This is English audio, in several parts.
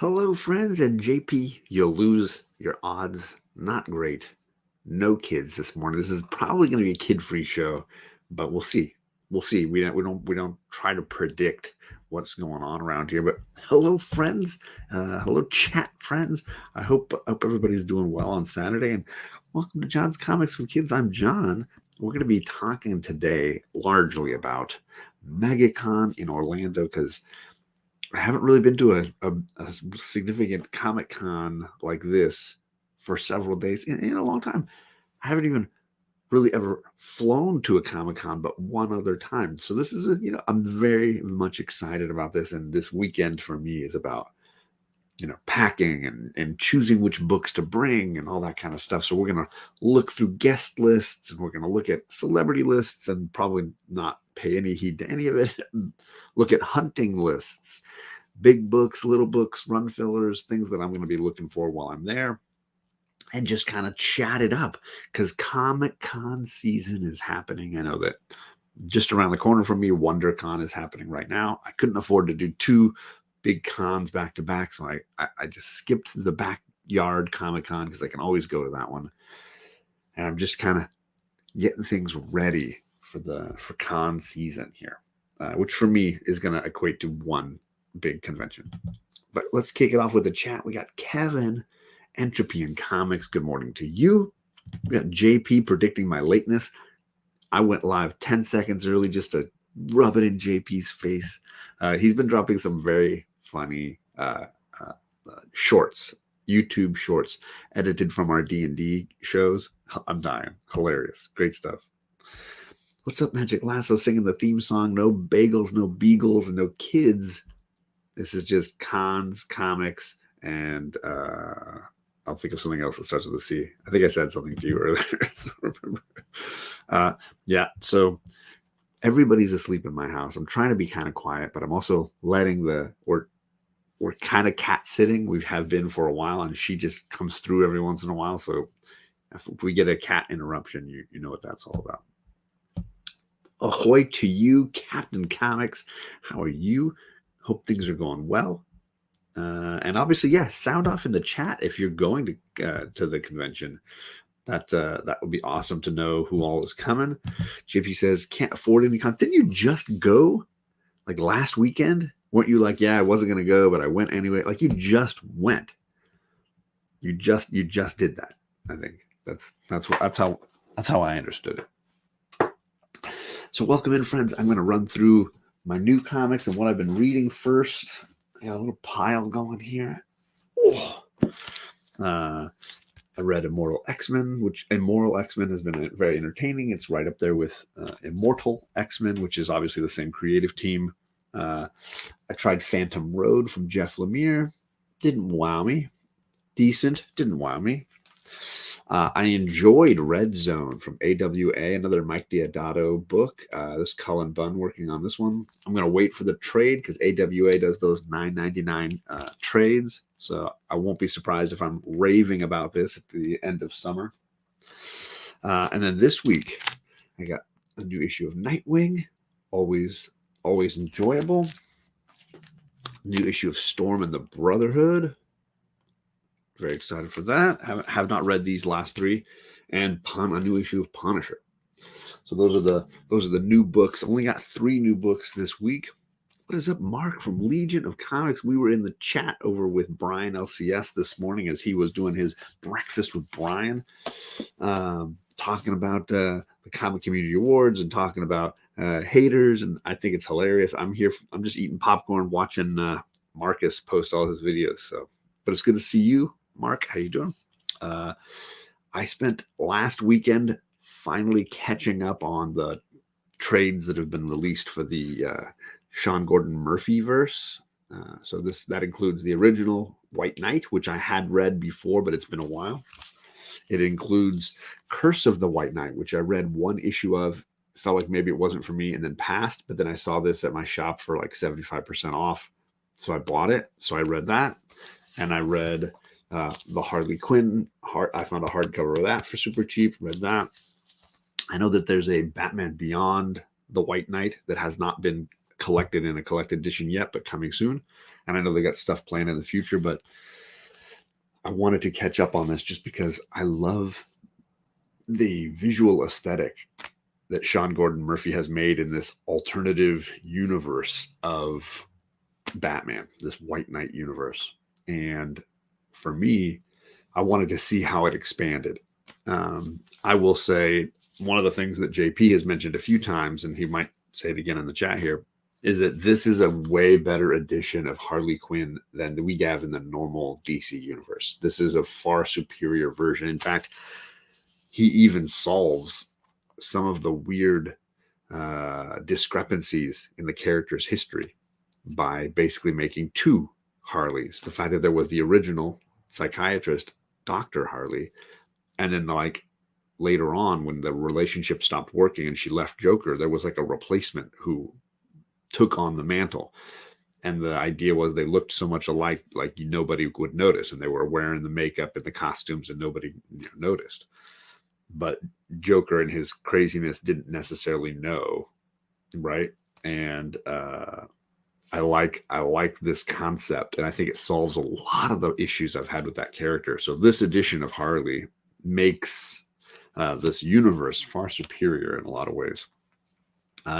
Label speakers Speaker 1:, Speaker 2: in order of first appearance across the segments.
Speaker 1: Hello, friends, and JP, you'll lose your odds. Not great. No kids this morning. This is probably going to be a kid-free show, but we'll see. We'll see. We don't try to predict what's going on around here. But hello, friends. Hello, chat friends. I hope everybody's doing well on Saturday, and welcome to John's Comics with Kids. I'm John. We're going to be talking today largely about MegaCon in Orlando because I haven't really been to a significant Comic Con like this for several days in a long time. I haven't even really ever flown to a Comic Con but one other time. So this is I'm very much excited about this. And this weekend for me is about, packing and choosing which books to bring and all that kind of stuff. So we're going to look through guest lists and we're going to look at celebrity lists and probably not pay any heed to any of it. Look at hunting lists, big books, little books, run fillers, things that I'm going to be looking for while I'm there, and just kind of chat it up because Comic Con season is happening. I know that just around the corner from me, WonderCon is happening right now. I couldn't afford to do two big cons back to back, so I just skipped the backyard Comic Con because I can always go to that one, and I'm just kind of getting things ready for con season here, which for me is going to equate to one big convention. But let's kick it off with the chat. We got Kevin, Entropy and Comics. Good morning to you. We got JP predicting my lateness. I went live 10 seconds early just to rub it in JP's face. He's been dropping some very funny shorts, YouTube shorts, edited from our D&D shows. I'm dying. Hilarious. Great stuff. What's up, Magic Lasso? Singing the theme song. No bagels, no beagles, and no kids. This is just cons, comics, and I'll think of something else that starts with a C. I think I said something to you earlier. Yeah, so everybody's asleep in my house. I'm trying to be kind of quiet, but I'm also letting we're kind of cat sitting. We have been for a while, and she just comes through every once in a while. So if we get a cat interruption, you know what that's all about. Ahoy to you, Captain Comics. How are you? Hope things are going well. And obviously, sound off in the chat if you're going to the convention. That would be awesome to know who all is coming. JP says, can't afford any con. Didn't you just go like last weekend? Weren't you like, yeah, I wasn't going to go, but I went anyway? Like you just went. You just did that. I think that's how I understood it. So welcome in, friends. I'm going to run through my new comics and what I've been reading first. I got a little pile going here. Oh. I read Immortal X-Men, which Immortal X-Men has been very entertaining. It's right up there with Immortal X-Men, which is obviously the same creative team. I tried Phantom Road from Jeff Lemire. Didn't wow me. Decent. Didn't wow me. I enjoyed Red Zone from AWA, another Mike Deodato book. This Cullen Bunn working on this one. I'm going to wait for the trade because AWA does those $9.99 trades. So I won't be surprised if I'm raving about this at the end of summer. And then this week, I got a new issue of Nightwing. Always enjoyable. New issue of Storm and the Brotherhood. Very excited for that. Have not read these last three, and a new issue of Punisher. So those are the new books. Only got 3 new books this week. What is up, Mark from Legion of Comics? We were in the chat over with Brian LCS this morning as he was doing his breakfast with Brian, talking about the Comic Community Awards and talking about haters. And I think it's hilarious. I'm just eating popcorn, watching Marcus post all his videos. So, but it's good to see you, Mark. How you doing? I spent last weekend finally catching up on the trades that have been released for the Sean Gordon Murphy verse. So that includes the original White Knight, which I had read before, but it's been a while. It includes Curse of the White Knight, which I read one issue of, felt like maybe it wasn't for me, and then passed. But then I saw this at my shop for like 75% off. So I bought it. So I read that. And I read the Harley Quinn. I found a hardcover of that for super cheap. Read that. I know that there's a Batman Beyond the White Knight that has not been collected in a collected edition yet, but coming soon. And I know they got stuff planned in the future, but I wanted to catch up on this just because I love the visual aesthetic that Sean Gordon Murphy has made in this alternative universe of Batman, this White Knight universe. And for me, I wanted to see how it expanded. I will say one of the things that JP has mentioned a few times, and he might say it again in the chat here, is that this is a way better edition of Harley Quinn than we have in the normal DC universe. This is a far superior version. In fact, he even solves some of the weird discrepancies in the character's history by basically making two Harleys. The fact that there was the original psychiatrist, Dr. Harley, and then like later on when the relationship stopped working and she left Joker, there was like a replacement who took on the mantle. And the idea was they looked so much alike, like nobody would notice, and they were wearing the makeup and the costumes and nobody noticed. But Joker and his craziness didn't necessarily know, right? And I like this concept, and I think it solves a lot of the issues I've had with that character. So this edition of Harley makes this universe far superior in a lot of ways.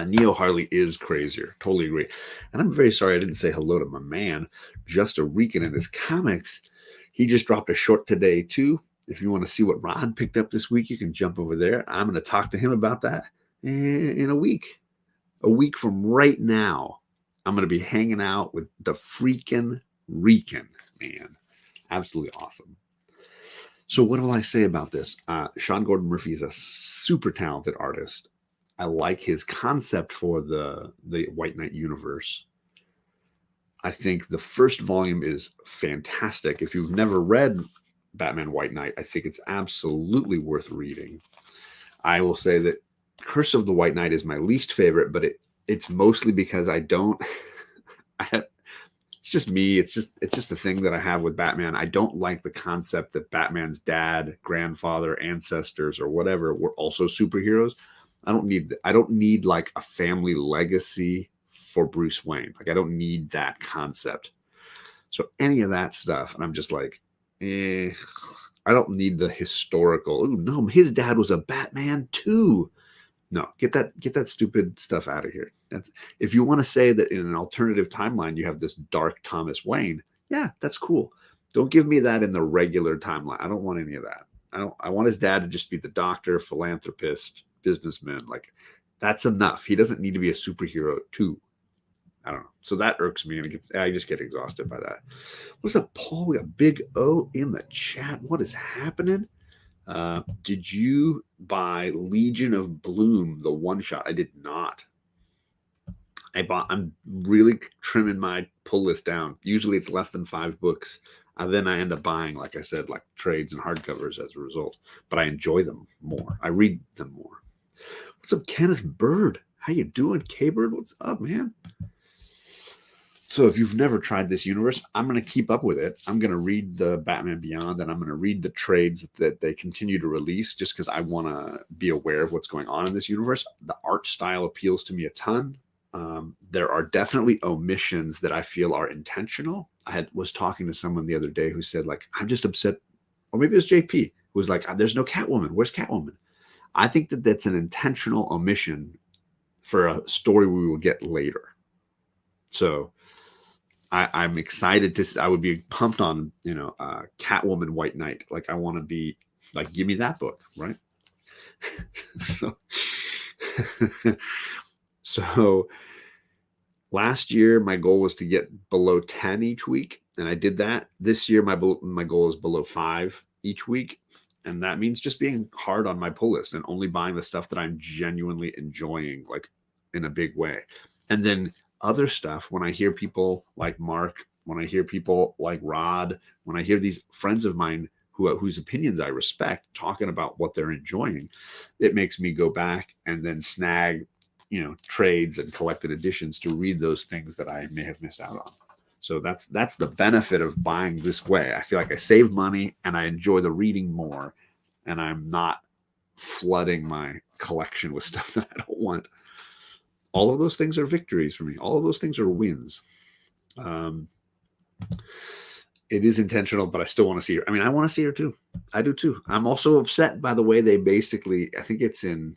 Speaker 1: Neo Harley is crazier. Totally agree. And I'm very sorry I didn't say hello to my man, Just a Rican in his comics. He just dropped a short today, too. If you want to see what Ron picked up this week, you can jump over there. I'm going to talk to him about that in a week. A week from right now, I'm going to be hanging out with the freaking Rican, man. Absolutely awesome. So what will I say about this? Sean Gordon Murphy is a super talented artist. I like his concept for the White Knight universe. I think the first volume is fantastic. If you've never read Batman White Knight, I think it's absolutely worth reading. I will say that Curse of the White Knight is my least favorite, but it's mostly because I don't. It's just me. It's just a thing that I have with Batman. I don't like the concept that Batman's dad, grandfather, ancestors, or whatever were also superheroes. I don't need like a family legacy for Bruce Wayne. Like I don't need that concept. So any of that stuff, and I'm just like, I don't need the historical. Oh no, his dad was a Batman too. No, get that stupid stuff out of here. If you want to say that in an alternative timeline you have this dark Thomas Wayne, yeah, that's cool. Don't give me that in the regular timeline. I don't want any of that. I want his dad to just be the doctor, philanthropist, businessman. Like that's enough. He doesn't need to be a superhero too. I don't know. So that irks me, and I just get exhausted by that. What's up, Paul? We got Big O in the chat. What is happening? Did you buy Legion of Bloom, the one shot? I did not. I'm really trimming my pull list down. Usually it's less than 5 books. Then I end up buying, like I said, like trades and hardcovers as a result. But I enjoy them more. I read them more. What's up, Kenneth Bird? How you doing, K-Bird? What's up, man? So if you've never tried this universe, I'm going to keep up with it. I'm going to read the Batman Beyond, and I'm going to read the trades that they continue to release just because I want to be aware of what's going on in this universe. The art style appeals to me a ton. There are definitely omissions that I feel are intentional. I was talking to someone the other day who said, like, I'm just upset, or maybe it was JP, who was like, there's no Catwoman. Where's Catwoman? I think that that's an intentional omission for a story we will get later. So I'm excited I would be pumped on, Catwoman White Knight. Like, I want to be like, give me that book, right? So last year, my goal was to get below 10 each week, and I did that. This year, my goal is below 5 each week, and that means just being hard on my pull list and only buying the stuff that I'm genuinely enjoying, like in a big way. And then other stuff, when I hear people like Mark, when I hear people like Rod, when I hear these friends of mine whose opinions I respect talking about what they're enjoying, it makes me go back and then snag, trades and collected editions to read those things that I may have missed out on. So that's the benefit of buying this way. I feel like I save money and I enjoy the reading more, and I'm not flooding my collection with stuff that I don't want. all of those things are victories for me. All of those things are wins. It is intentional, but I still want to see her. I mean, I want to see her too. I do too. I'm also upset by the way they basically, I think it's in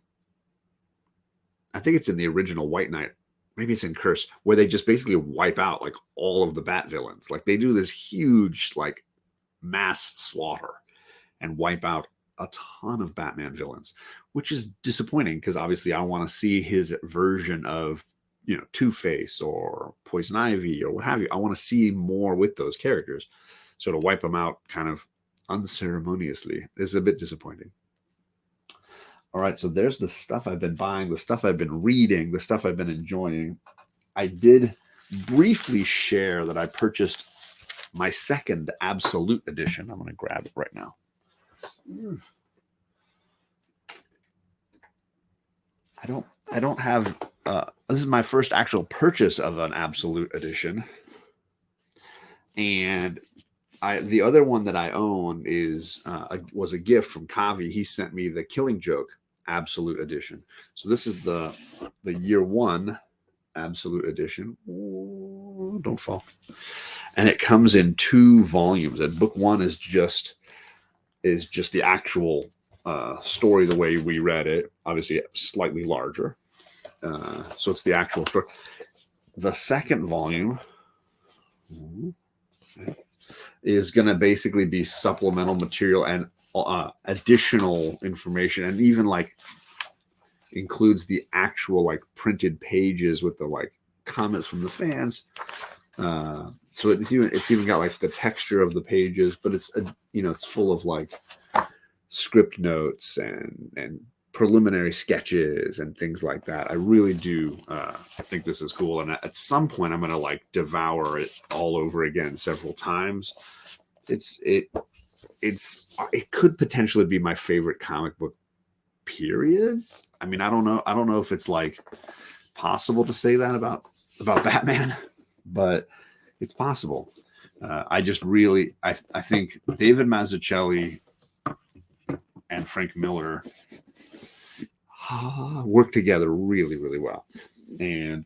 Speaker 1: the original White Knight. Maybe it's in Curse, where they just basically wipe out like all of the Bat villains. Like they do this huge like mass slaughter and wipe out a ton of Batman villains, which is disappointing because obviously I want to see his version of, you know, Two-Face or Poison Ivy or what have you. I want to see more with those characters. So to wipe them out kind of unceremoniously is a bit disappointing. All right, so there's the stuff I've been buying, the stuff I've been reading, the stuff I've been enjoying. I did briefly share that I purchased my second Absolute edition. I'm going to grab it right now. I don't have, this is my first actual purchase of an Absolute edition. And the other one that I own is was a gift from Kavi. He sent me the Killing Joke Absolute edition. So this is the year one Absolute edition. Ooh, don't fall. And it comes in 2 volumes. And book 1 is just the actual story the way we read it. Obviously, slightly larger. So it's the actual story. The second volume is going to basically be supplemental material and additional information, and even like includes the actual like printed pages with the like comments from the fans. So it's even got like the texture of the pages, but it's it's full of like script notes and preliminary sketches and things like that. I really do I think this is cool, and at some point I'm gonna like devour it all over again several times. It could potentially be my favorite comic book, period. I mean, I don't know if it's like possible to say that about Batman, but it's possible. I just really I think David Mazzucchelli and Frank Miller work together really, really well. And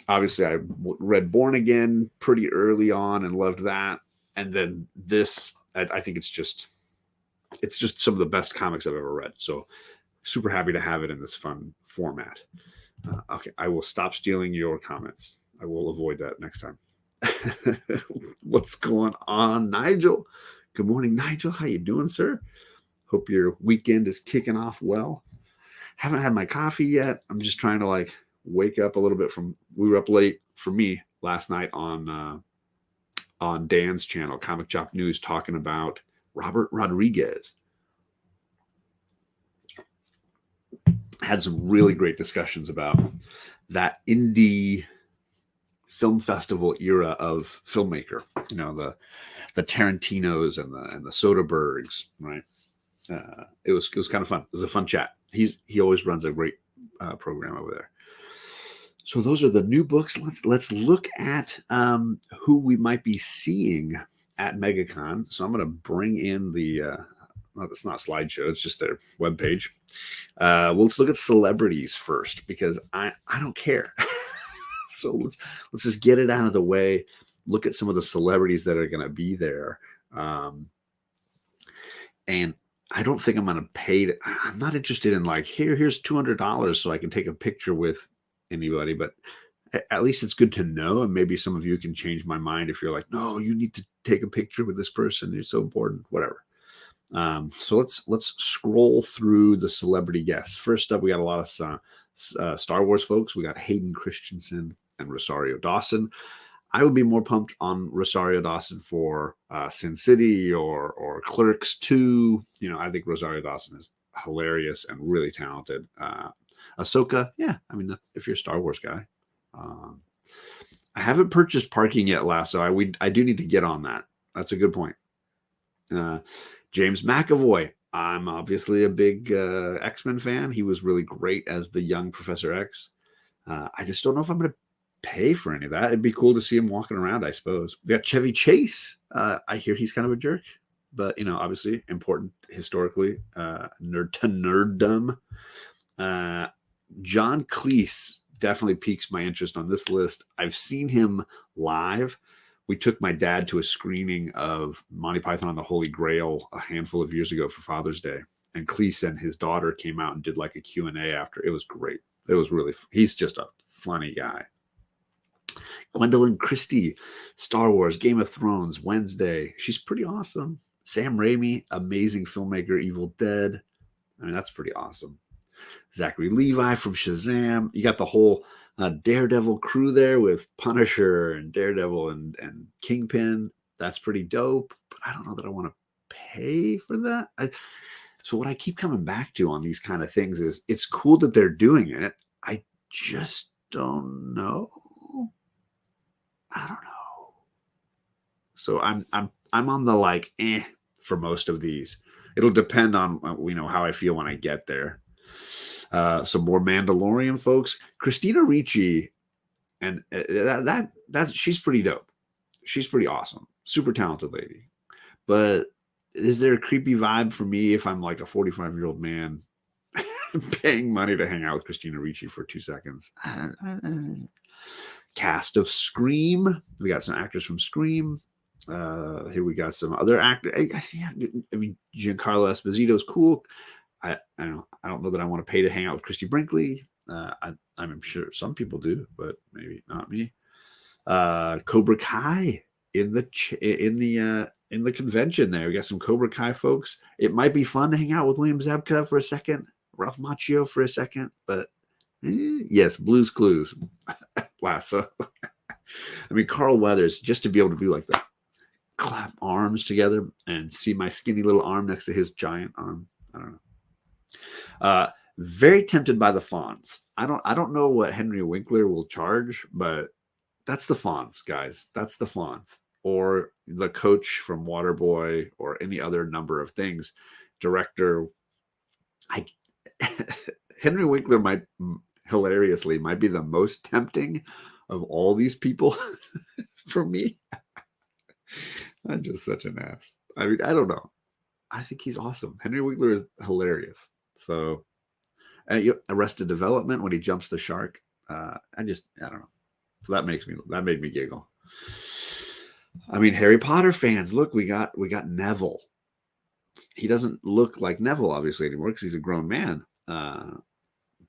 Speaker 1: obviously I read Born Again pretty early on and loved that. And then this, I think it's just some of the best comics I've ever read. So super happy to have it in this fun format. Okay, I will stop stealing your comments. I will avoid that next time. What's going on, Nigel? Good morning, Nigel. How you doing, sir? Hope your weekend is kicking off well. Haven't had my coffee yet. I'm just trying to like wake up a little bit we were up late for me last night on Dan's channel, Comic Chop News, talking about Robert Rodriguez. Had some really great discussions about that indie film festival era of filmmaker. You know, the Tarantinos and the Soderberghs, right? It was kind of fun. It was a fun chat. He always runs a great program over there. So those are the new books. Let's look at who we might be seeing at MegaCon. So I'm going to bring in the well, it's not a slideshow, it's just their webpage. We'll look at celebrities first because I don't care. So let's just get it out of the way. Look at some of the celebrities that are going to be there. And I don't think I'm going to pay. I'm not interested in like, here's $200 so I can take a picture with anybody, but at least it's good to know. And maybe some of you can change my mind if you're like, no, you need to take a picture with this person. You're so important, whatever. So let's scroll through the celebrity guests. First up, we got a lot of Star Wars folks. We got Hayden Christensen and Rosario Dawson. I would be more pumped on Rosario Dawson for Sin City or Clerks 2. You know, I think Rosario Dawson is hilarious and really talented. Ahsoka, yeah. I mean, if you're a Star Wars guy. I haven't purchased parking yet, Lasso. I do need to get on that. That's a good point. James McAvoy. I'm obviously a big X-Men fan. He was really great as the young Professor X. I just don't know if I'm going to pay for any of that. It'd be cool to see him walking around, I suppose. We got Chevy Chase. I hear he's kind of a jerk, but you know, obviously important historically. Nerd to nerddom. John Cleese definitely piques my interest on this list. I've seen him live. We took my dad to a screening of Monty Python and the Holy Grail a handful of years ago for Father's Day. And Cleese and his daughter came out and did like a Q&A after. It was great. It was really, he's just a funny guy. Gwendolyn Christie, Star Wars, Game of Thrones, Wednesday. She's pretty awesome. Sam Raimi, amazing filmmaker, Evil Dead. I mean, that's pretty awesome. Zachary Levi from Shazam. You got the whole Daredevil crew there with Punisher and Daredevil and Kingpin. That's pretty dope. But I don't know that I want to pay for that. So what I keep coming back to on these kind of things is it's cool that they're doing it. I just don't know. I don't know. So I'm on the like for most of these. It'll depend on how I feel when I get there. Some more Mandalorian folks. Christina Ricci, and that's she's pretty dope. She's pretty awesome. Super talented lady. But is there a creepy vibe for me if I'm like a 45-year-old man paying money to hang out with Christina Ricci for 2 seconds? Cast of Scream. We got some actors from Scream. Here we got some other actors. I mean, Giancarlo Esposito's cool. I don't know that I want to pay to hang out with Christy Brinkley. I'm sure some people do, but maybe not me. Cobra Kai in the convention there. We got some Cobra Kai folks. It might be fun to hang out with William Zabka for a second, Ralph Macchio for a second, but yes, Blue's Clues. Lasso. I mean, Carl Weathers, just to be able to do like that, clap arms together and see my skinny little arm next to his giant arm. I don't know. Very tempted by the Fonz. I don't know what Henry Winkler will charge, but that's the Fonz, guys. That's the Fonz. Or the coach from Waterboy or any other number of things. Director. Henry Winkler might be the most tempting of all these people for me. I'm just such an ass. I mean, I don't know. I think he's awesome. Henry Winkler is hilarious. So, Arrested Development when he jumps the shark. I don't know. So that made me giggle. I mean, Harry Potter fans, look, we got Neville. He doesn't look like Neville obviously anymore because he's a grown man.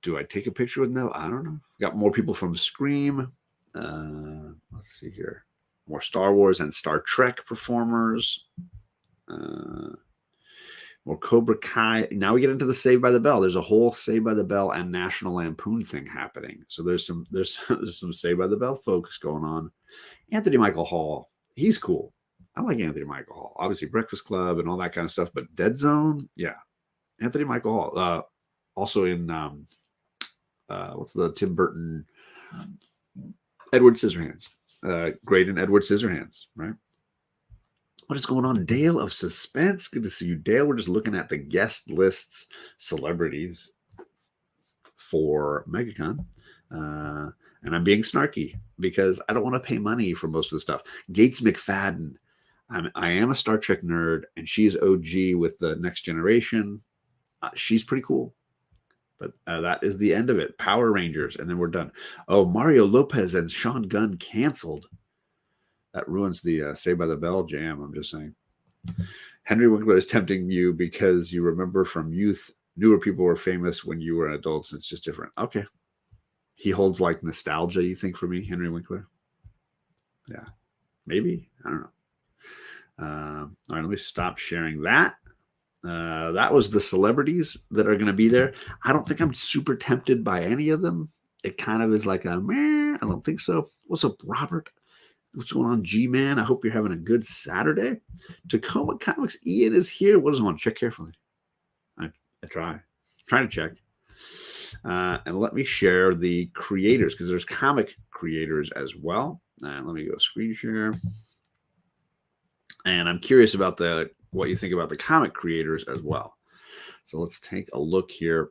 Speaker 1: Do I take a picture with Neville? I don't know. We got more people from Scream. Let's see here. More Star Wars and Star Trek performers. More Cobra Kai. Now we get into the Saved by the Bell. There's a whole Saved by the Bell and National Lampoon thing happening. So there's some Saved by the Bell folks going on. Anthony Michael Hall. He's cool. I like Anthony Michael Hall. Obviously Breakfast Club and all that kind of stuff. But Dead Zone, yeah. Anthony Michael Hall. Also in what's the Tim Burton? Edward Scissorhands. Great in Edward Scissorhands, right? What is going on? Dale of Suspense. Good to see you, Dale. We're just looking at the guest lists, celebrities for MegaCon. And I'm being snarky because I don't want to pay money for most of the stuff. Gates McFadden. I am a Star Trek nerd, and she's OG with the Next Generation. She's pretty cool. But that is the end of it. Power Rangers, and then we're done. Oh, Mario Lopez and Sean Gunn canceled. That ruins the Saved by the Bell jam, I'm just saying. Henry Winkler is tempting you because you remember from youth, newer people were famous when you were an adult, so it's just different. Okay. He holds like nostalgia, you think, for me, Henry Winkler? Yeah. Maybe. I don't know. All right, let me stop sharing that. That was the celebrities that are going to be there. I don't think I'm super tempted by any of them. It kind of is like a meh. I don't think so. What's up, Robert? What's going on, G-Man? I hope you're having a good Saturday. Tacoma Comics, Ian is here. What does I want to check carefully? I try to check. And let me share the creators because there's comic creators as well. And let me go screen share. And I'm curious about what you think about the comic creators as well. So let's take a look here.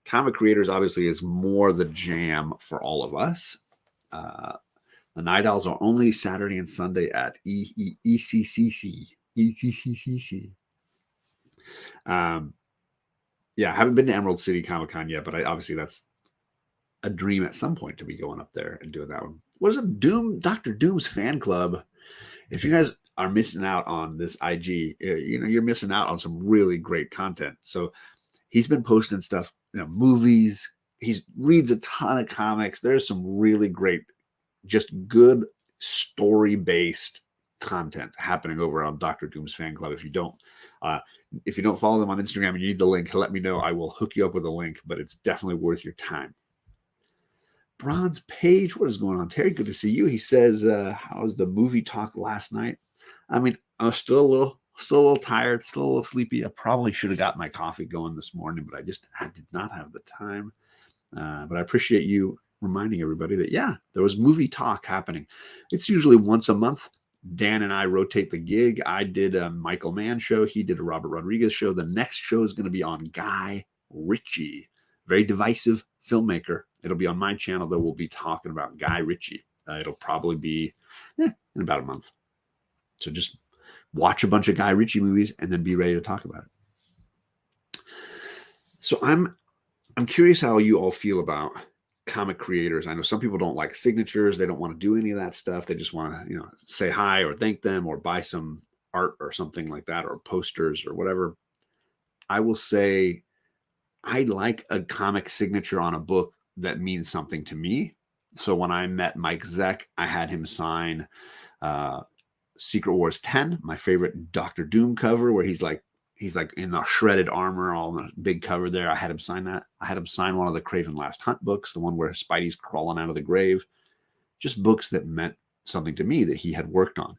Speaker 1: Comic creators obviously is more the jam for all of us. The Night Owls are only Saturday and Sunday at ECCC. ECCCC. Yeah, I haven't been to Emerald City Comic Con yet, but obviously that's a dream at some point to be going up there and doing that one. What is up, Doom? Dr. Doom's fan club. If you guys are missing out on this IG, you're missing out on some really great content. So he's been posting stuff, movies. He reads a ton of comics. There's some really great, just good story-based content happening over on Dr. Doom's fan club. If you don't follow them on Instagram and you need the link, let me know. I will hook you up with a link, but it's definitely worth your time. Bronze Page, what is going on, Terry? Good to see you. He says, how was the movie talk last night? I mean, I was still a little tired, still a little sleepy. I probably should have got my coffee going this morning, but I did not have the time. But I appreciate you reminding everybody that, yeah, there was movie talk happening. It's usually once a month. Dan and I rotate the gig. I did a Michael Mann show. He did a Robert Rodriguez show. The next show is going to be on Guy Ritchie, very divisive filmmaker. It'll be on my channel that we'll be talking about Guy Ritchie. It'll probably be in about a month. So just watch a bunch of Guy Ritchie movies and then be ready to talk about it. So I'm curious how you all feel about comic creators. I know some people don't like signatures. They don't want to do any of that stuff. They just want to, say hi or thank them or buy some art or something like that, or posters or whatever. I will say I like a comic signature on a book that means something to me. So when I met Mike Zeck, I had him sign Secret Wars 10, my favorite Doctor Doom cover, where he's like in a shredded armor, all in a big cover there. I had him sign that. I had him sign one of the Craven Last Hunt books, the one where Spidey's crawling out of the grave. Just books that meant something to me that he had worked on.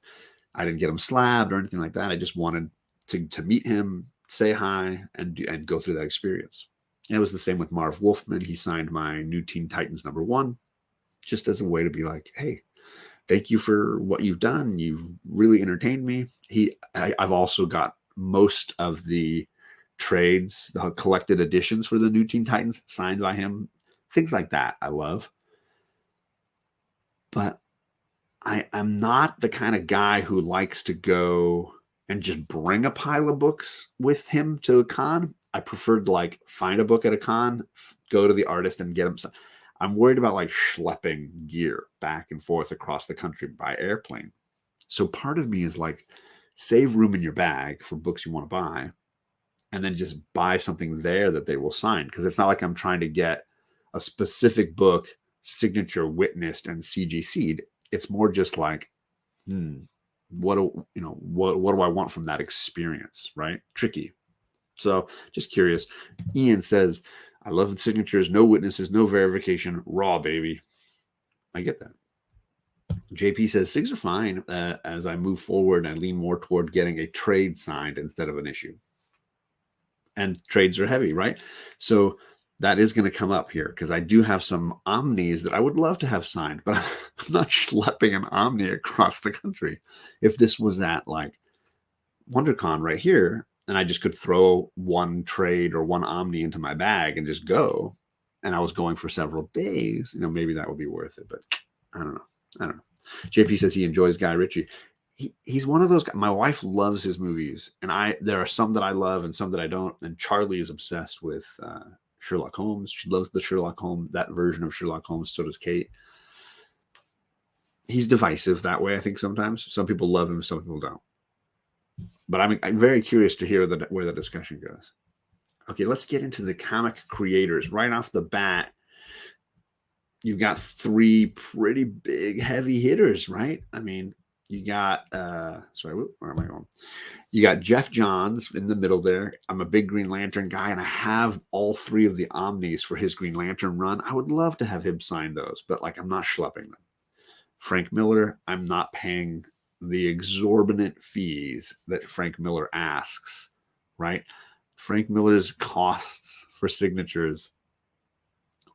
Speaker 1: I didn't get him slabbed or anything like that. I just wanted to meet him, say hi, and go through that experience. And it was the same with Marv Wolfman. He signed my New Teen Titans #1, just as a way to be like, hey, thank you for what you've done. You've really entertained me. I've also got most of the trades, the collected editions for the New Teen Titans signed by him. Things like that I love. But I'm not the kind of guy who likes to go and just bring a pile of books with him to a con. I prefer to find a book at a con, go to the artist and get him some. I'm worried about schlepping gear back and forth across the country by airplane. So part of me is save room in your bag for books you want to buy, and then just buy something there that they will sign. Because it's not like I'm trying to get a specific book signature witnessed and CGC'd. It's more just what do I want from that experience, right? Tricky. So just curious. Ian says, I love the signatures, no witnesses, no verification, raw, baby. I get that. JP says, SIGs are fine. As I move forward, I lean more toward getting a trade signed instead of an issue. And trades are heavy, right? So that is going to come up here because I do have some Omnis that I would love to have signed, but I'm not schlepping an Omni across the country. If this was at WonderCon right here, and I just could throw one trade or one Omni into my bag and just go, and I was going for several days, maybe that would be worth it. But I don't know. JP says he enjoys Guy Ritchie. He's one of those guys. My wife loves his movies, and there are some that I love and some that I don't. And Charlie is obsessed with Sherlock Holmes. She loves the Sherlock Holmes, that version of Sherlock Holmes. So does Kate. He's divisive that way, I think, sometimes. Some people love him, some people don't. But I'm very curious to hear where the discussion goes. Okay, let's get into the comic creators. Right off the bat, you've got three pretty big heavy hitters, right? I mean, you got, where am I going? You got Jeff Johns in the middle there. I'm a big Green Lantern guy, and I have all three of the Omnis for his Green Lantern run. I would love to have him sign those, but I'm not schlepping them. Frank Miller, I'm not paying the exorbitant fees that Frank Miller asks, right? Frank Miller's costs for signatures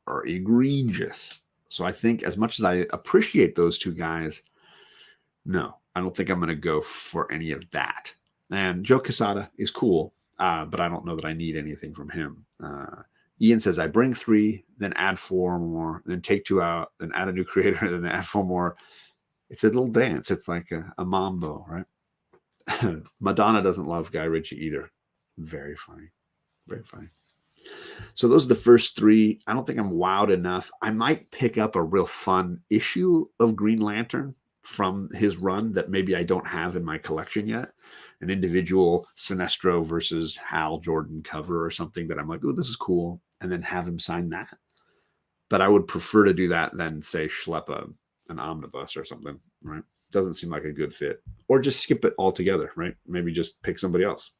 Speaker 1: are egregious. So I think as much as I appreciate those two guys, no, I don't think I'm going to go for any of that. And Joe Quesada is cool, but I don't know that I need anything from him. Ian says, I bring 3, then add 4 more, then take 2 out, then add a new creator, then add 4 more. It's a little dance. It's like a mambo, right? Madonna doesn't love Guy Ritchie either. Very funny. Very funny. So those are the first three. I don't think I'm wowed enough. I might pick up a real fun issue of Green Lantern from his run that maybe I don't have in my collection yet. An individual Sinestro versus Hal Jordan cover or something that I'm like, oh, this is cool. And then have him sign that. But I would prefer to do that than, say, schlep an omnibus or something, right? Doesn't seem like a good fit. Or just skip it altogether, right? Maybe just pick somebody else.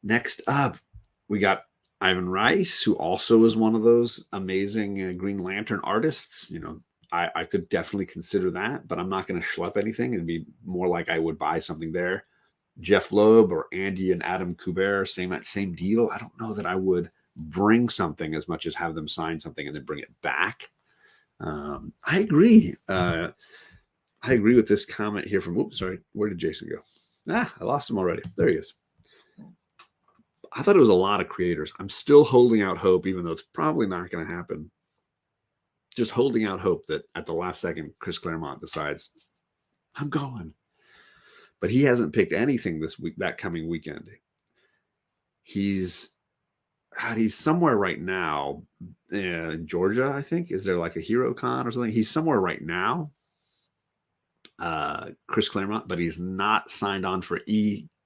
Speaker 1: Next up, we got Ivan Rice, who also is one of those amazing Green Lantern artists. You know, I could definitely consider that, but I'm not going to schlep anything. It'd be more like I would buy something there. Jeff Loeb or Andy and Adam Kubert, same deal. I don't know that I would bring something as much as have them sign something and then bring it back. I agree. I agree with this comment here from, oops, sorry, where did Jason go? I lost him already. There he is. I thought it was a lot of creators. I'm still holding out hope, even though it's probably not going to happen. Just holding out hope that at the last second, Chris Claremont decides, I'm going. But he hasn't picked anything this week, that coming weekend. He's somewhere right now in Georgia, I think. Is there like a Hero Con or something? He's somewhere right now, Chris Claremont, but he's not signed on for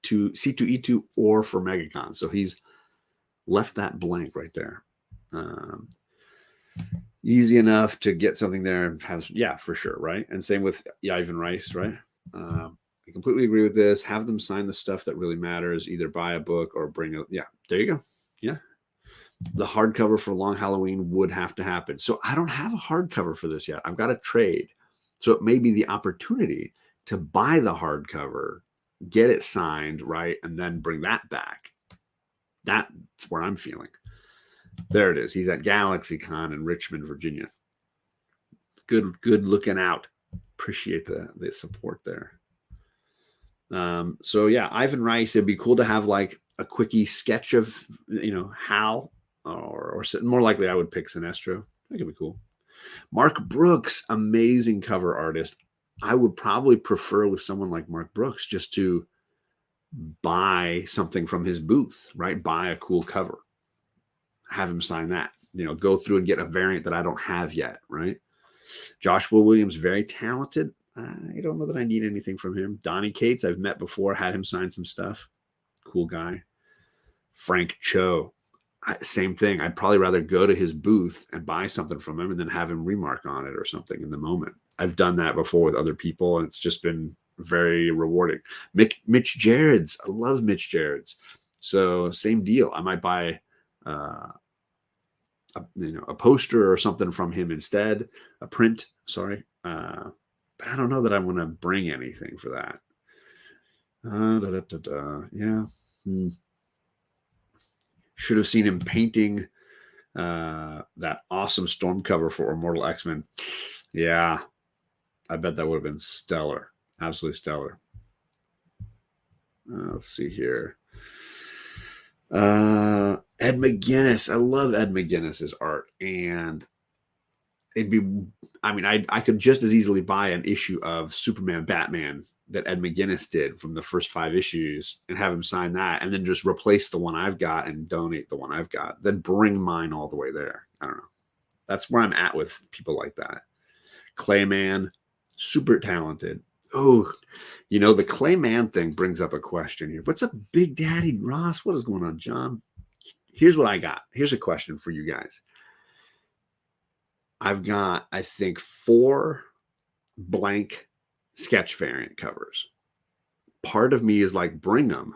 Speaker 1: C2E2 or for MegaCon. So he's left that blank right there. Easy enough to get something there and have, yeah, for sure, right? And same with Ivan Rice, right? I completely agree with this. Have them sign the stuff that really matters. Either buy a book or bring a, yeah, there you go. Yeah. The hardcover for Long Halloween would have to happen. So I don't have a hardcover for this yet. I've got a trade. So it may be the opportunity to buy the hardcover, get it signed, right? And then bring that back. That's where I'm feeling. There it is. He's at GalaxyCon in Richmond, Virginia. Good looking out. Appreciate the support there. So yeah, Ivan Rice, it'd be cool to have like a quickie sketch of, you know, Hal or more likely I would pick Sinestro. That could be cool. Mark Brooks, amazing cover artist. I would probably prefer with someone like Mark Brooks just to buy something from his booth, right? Buy a cool cover. Have him sign that, you know, go through and get a variant that I don't have yet, right? Joshua Williams, very talented. I don't know that I need anything from him. Donnie Cates, I've met before, had him sign some stuff. Cool guy. Frank Cho, same thing. I'd probably rather go to his booth and buy something from him and then have him remark on it or something in the moment. I've done that before with other people, and it's just been very rewarding. Mitch Gerrards, I love Mitch Gerrards. So same deal. I might buy a poster or something from him instead, a print, sorry. But I don't know that I want to bring anything for that. Yeah. Should have seen him painting that awesome storm cover for Immortal X-Men. Yeah. I bet that would have been stellar. Absolutely stellar. Let's see here. Ed McGuinness. I love Ed McGuinness's art, and it'd be, I mean, I could just as easily buy an issue of Superman Batman that Ed McGuinness did from the first 5 issues and have him sign that, and then just replace the one I've got and donate the one I've got, then bring mine all the way there. I don't know. That's where I'm at with people like that. Clayman, super talented. Oh, you know, the Clayman thing brings up a question here. What's up, Big Daddy Ross? What is going on, John? Here's what I got. Here's a question for you guys. I've got, I think, 4 blank sketch variant covers. Part of me is like, bring them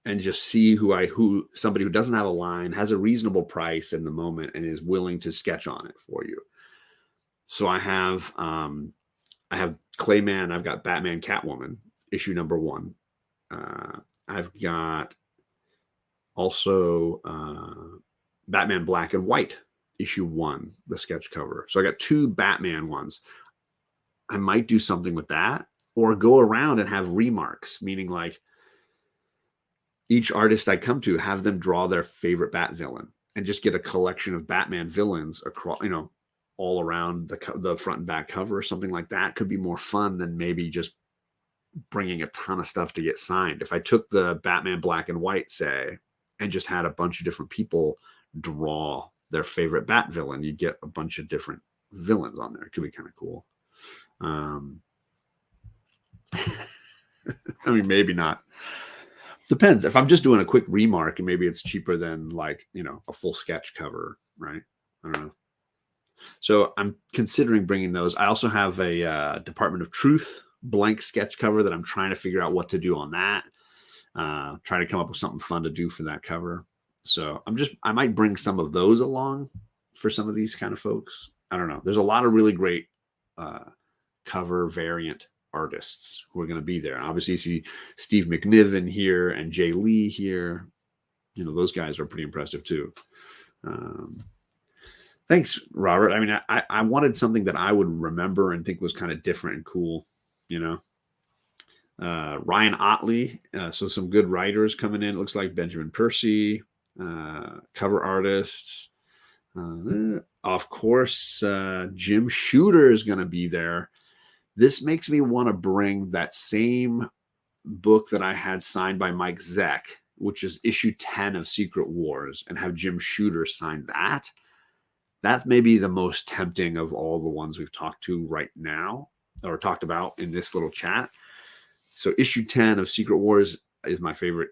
Speaker 1: and just see who somebody who doesn't have a line, has a reasonable price in the moment, and is willing to sketch on it for you. So I have Clayman. I've got Batman Catwoman issue number 1. I've got also Batman Black and White issue 1, the sketch cover. So I got 2 Batman ones. I might do something with that, or go around and have remarks, meaning like each artist I come to, have them draw their favorite Bat villain and just get a collection of Batman villains across, you know, all around the front and back cover or something like that. Could be more fun than maybe just bringing a ton of stuff to get signed. If I took the Batman Black and White, say, and just had a bunch of different people draw their favorite Bat villain. You get a bunch of different villains on there. It could be kind of cool. I mean, maybe not. Depends. If I'm just doing a quick remark, and maybe it's cheaper than like, a full sketch cover, right? I don't know. So I'm considering bringing those. I also have a Department of Truth blank sketch cover that I'm trying to figure out what to do on that. Trying to come up with something fun to do for that cover. So I might bring some of those along for some of these kind of folks. I don't know. There's a lot of really great cover variant artists who are going to be there. And obviously, you see Steve McNiven here and Jay Lee here. Those guys are pretty impressive too. Thanks, Robert. I mean, I wanted something that I would remember and think was kind of different and cool. Ryan Otley. So some good writers coming in. It looks like Benjamin Percy, cover artists. Of course, Jim Shooter is going to be there. This makes me want to bring that same book that I had signed by Mike Zeck, which is issue 10 of Secret Wars, and have Jim Shooter sign that. That may be the most tempting of all the ones we've talked to right now, or talked about in this little chat. So issue 10 of Secret Wars is my favorite,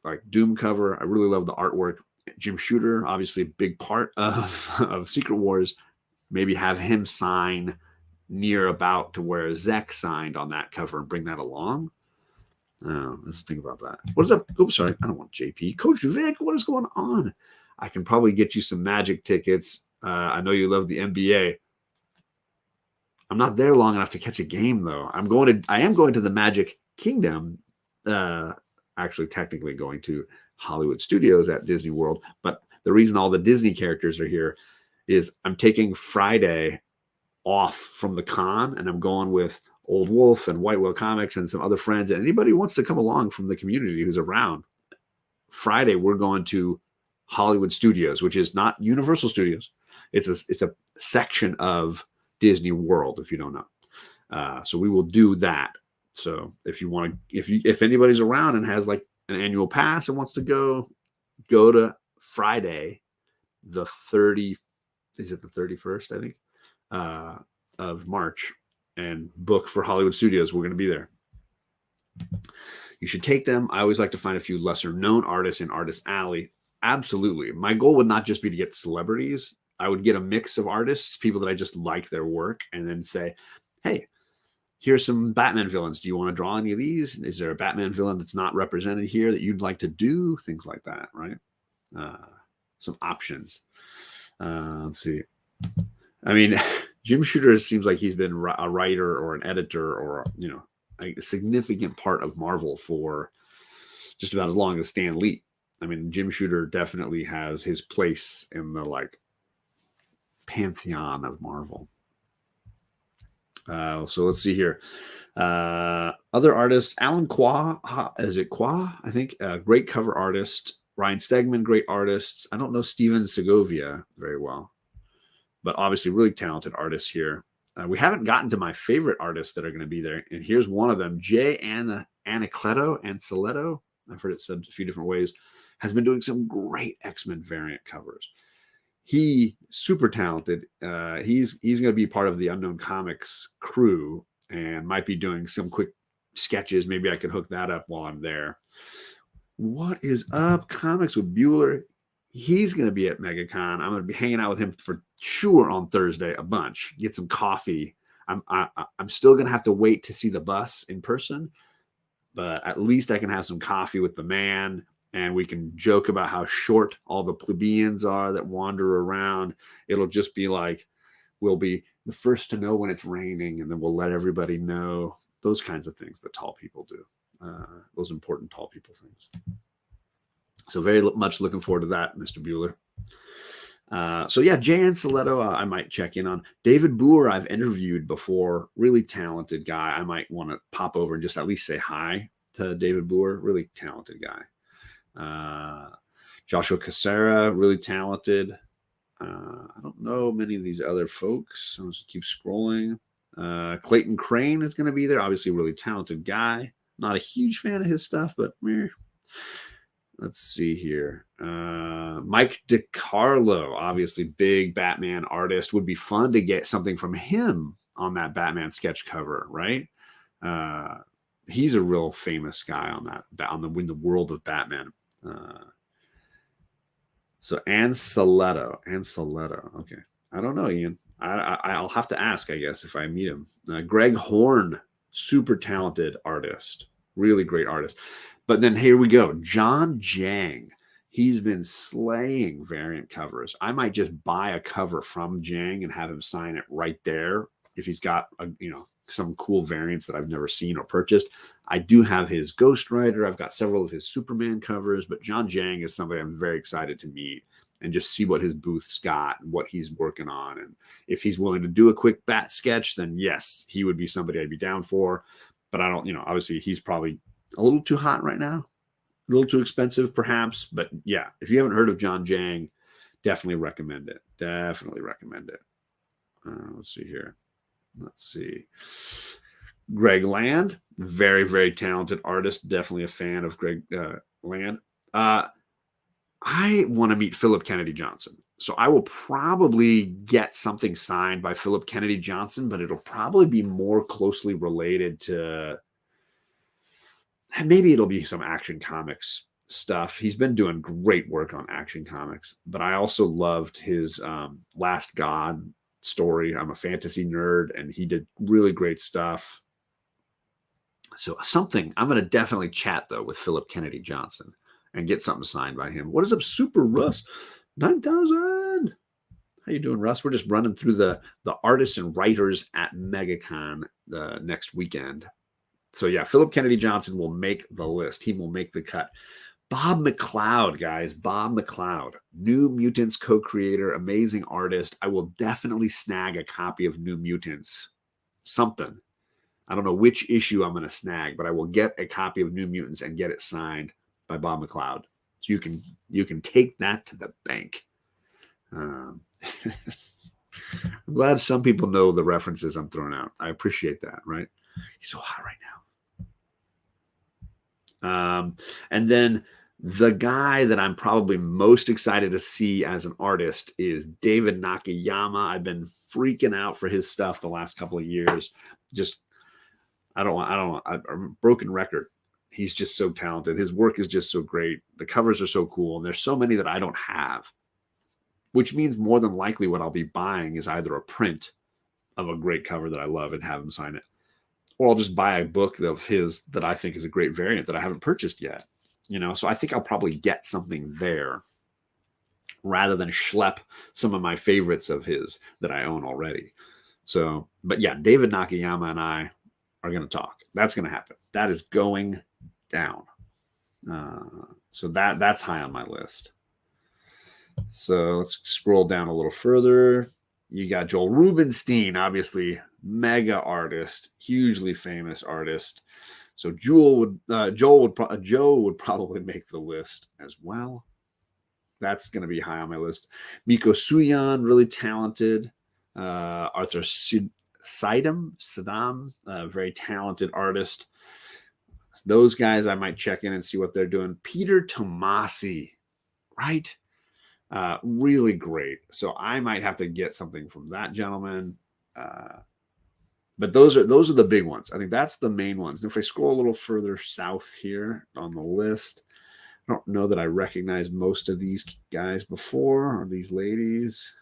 Speaker 1: like, Doom cover. I really love the artwork. Jim Shooter, obviously a big part of Secret Wars. Maybe have him sign near about to where Zek signed on that cover and bring that along. Let's think about that. What is up? Oops, sorry. I don't want JP. Coach Vic, what is going on? I can probably get you some Magic tickets. I know you love the NBA. I'm not there long enough to catch a game, though. I am going to the Magic Kingdom. Actually, technically going to Hollywood Studios at Disney World. But the reason all the Disney characters are here is I'm taking Friday off from the con, and I'm going with Old Wolf and White Whale Comics and some other friends. And anybody who wants to come along from the community who's around. Friday, we're going to Hollywood Studios, which is not Universal Studios. It's a section of Disney World, if you don't know. So we will do that. So if anybody's around and has like an annual pass and wants to go to Friday, the 30, is it the 31st, I think, of March, and book for Hollywood Studios. We're going to be there. You should take them. I always like to find a few lesser known artists in Artist Alley. Absolutely. My goal would not just be to get celebrities. I would get a mix of artists, people that I just like their work, and then say, hey, here's some Batman villains. Do you want to draw any of these? Is there a Batman villain that's not represented here that you'd like to do? Things like that, right? Some options. Let's see. I mean, Jim Shooter seems like he's been a writer or an editor or, a significant part of Marvel for just about as long as Stan Lee. I mean, Jim Shooter definitely has his place in the pantheon of Marvel. So let's see here. Other artists, Alan Qua, is it Qua? I think, great cover artist. Ryan Stegman, great artist. I don't know Steven Segovia very well, but obviously really talented artists here. We haven't gotten to my favorite artists that are going to be there, and here's one of them, Jay Anacleto. I've heard it said a few different ways. Has been doing some great X-Men variant covers. He super talented. He's going to be part of the Unknown Comics crew and might be doing some quick sketches. Maybe I can hook that up while I'm there. What is up, Comics with Bueller? He's going to be at MegaCon. I'm going to be hanging out with him for sure on Thursday a bunch. Get some coffee. I'm still going to have to wait to see the bus in person, but at least I can have some coffee with the man. And we can joke about how short all the plebeians are that wander around. It'll just be like, we'll be the first to know when it's raining, and then we'll let everybody know. Those kinds of things that tall people do. Those important tall people things. So very much looking forward to that, Mr. Bueller. So yeah, Jay Anceletto, I might check in on. David Boer, I've interviewed before. Really talented guy. I might want to pop over and just at least say hi to David Boer. Really talented guy. Joshua Cassera, really talented. I don't know many of these other folks. So I'll just keep scrolling. Clayton Crane is going to be there. Obviously, a really talented guy. Not a huge fan of his stuff, but meh. Let's see here. Mike DiCarlo, obviously big Batman artist. Would be fun to get something from him on that Batman sketch cover, right? Uh, he's a real famous guy on that in the world of Batman. So Anceletto. Okay, I don't know, Ian. I'll have to ask, I guess, if I meet him. Greg Horn, super talented artist, really great artist. But then here we go, John Jang. He's been slaying variant covers. I might just buy a cover from Jang and have him sign it right there if he's got some cool variants that I've never seen or purchased. I do have his Ghost Rider. I've got several of his Superman covers, but John Jang is somebody I'm very excited to meet and just see what his booth's got and what he's working on. And if he's willing to do a quick bat sketch, then yes, he would be somebody I'd be down for. But I don't, obviously he's probably a little too hot right now, a little too expensive perhaps. But yeah, if you haven't heard of John Jang, definitely recommend it. Definitely recommend it. Let's see here. Let's see. Greg Land, very, very talented artist. Definitely a fan of Greg Land. I want to meet Philip Kennedy Johnson. So I will probably get something signed by Philip Kennedy Johnson, but it'll probably be more closely related to, maybe it'll be some Action Comics stuff. He's been doing great work on Action Comics, but I also loved his Last God story. I'm a fantasy nerd, and he did really great stuff. So something, I'm going to definitely chat, though, with Philip Kennedy Johnson and get something signed by him. What is up, Super Russ? 9,000. How you doing, Russ? We're just running through the artists and writers at MegaCon next weekend. So yeah, Philip Kennedy Johnson will make the list. He will make the cut. Bob McLeod, guys. Bob McLeod, New Mutants co-creator, amazing artist. I will definitely snag a copy of New Mutants. Something. I don't know which issue I'm going to snag, but I will get a copy of New Mutants and get it signed by Bob McLeod. So you can take that to the bank. I'm glad some people know the references I'm throwing out. I appreciate that, right? He's so hot right now. And then the guy that I'm probably most excited to see as an artist is David Nakayama. I've been freaking out for his stuff the last couple of years. I'm a broken record. He's just so talented. His work is just so great. The covers are so cool. And there's so many that I don't have, which means more than likely what I'll be buying is either a print of a great cover that I love and have him sign it, or I'll just buy a book of his that I think is a great variant that I haven't purchased yet. So I think I'll probably get something there rather than schlep some of my favorites of his that I own already. So, but yeah, David Nakayama and I are going to talk. That's going to happen. That is going down. So that's high on my list. So let's scroll down a little further. You got Joel Rubinstein, obviously mega artist, hugely famous artist. So Joe would probably make the list as well. That's going to be high on my list. Miko Suyan, really talented. Arthur Saddam, very talented artist. Those guys I might check in and see what they're doing. Peter Tomasi, right? Really great. So I might have to get something from that gentleman. But those are the big ones. I think that's the main ones. And if I scroll a little further south here on the list, I don't know that I recognize most of these guys before, or these ladies.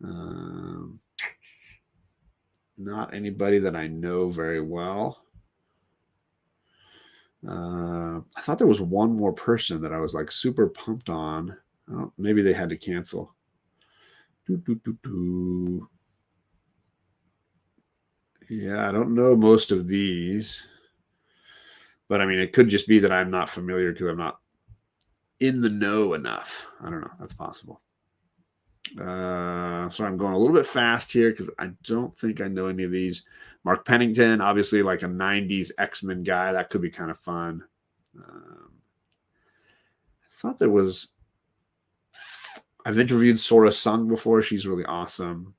Speaker 1: Not anybody that I know very well. I thought there was one more person that I was like super pumped on. Oh, maybe they had to cancel. Yeah, I don't know most of these. But I mean, it could just be that I'm not familiar because I'm not in the know enough. I don't know. That's possible. So I'm going a little bit fast here because I don't think I know any of these. Mark Pennington, obviously like a 90s X-Men guy. That could be kind of fun. I thought there was... I've interviewed Sora Sung before. She's really awesome.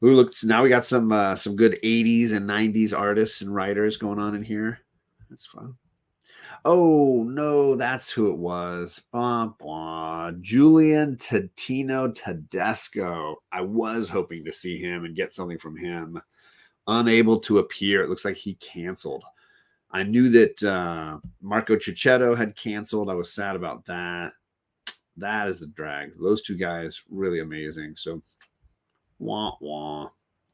Speaker 1: Ooh, look, so now we got some good 80s and 90s artists and writers going on in here. That's fun. Oh no, that's who it was. Blah, blah. Julian Totino Tedesco. I was hoping to see him and get something from him. Unable to appear. It looks like he canceled. I knew that Marco Cicchetto had canceled. I was sad about that. That is a drag. Those two guys, really amazing. So, wah wah.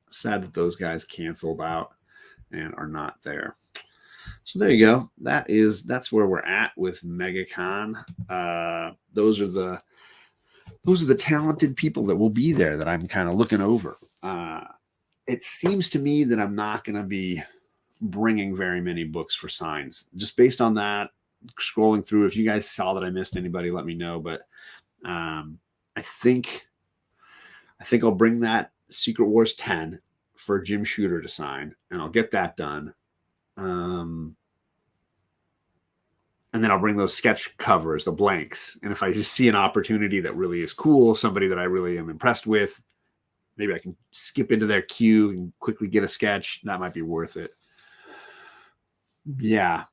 Speaker 1: Sad that those guys canceled out and are not there. So there you go. That's where we're at with MegaCon. Those are the talented people that will be there that I'm kind of looking over. It seems to me that I'm not going to be bringing very many books for signs, just based on that. Scrolling through, if you guys saw that I missed anybody, let me know. But I think I'll bring that Secret Wars 10 for Jim Shooter to sign, and I'll get that done. And then I'll bring those sketch covers, the blanks. And if I just see an opportunity that really is cool, somebody that I really am impressed with, maybe I can skip into their queue and quickly get a sketch. That might be worth it. Yeah.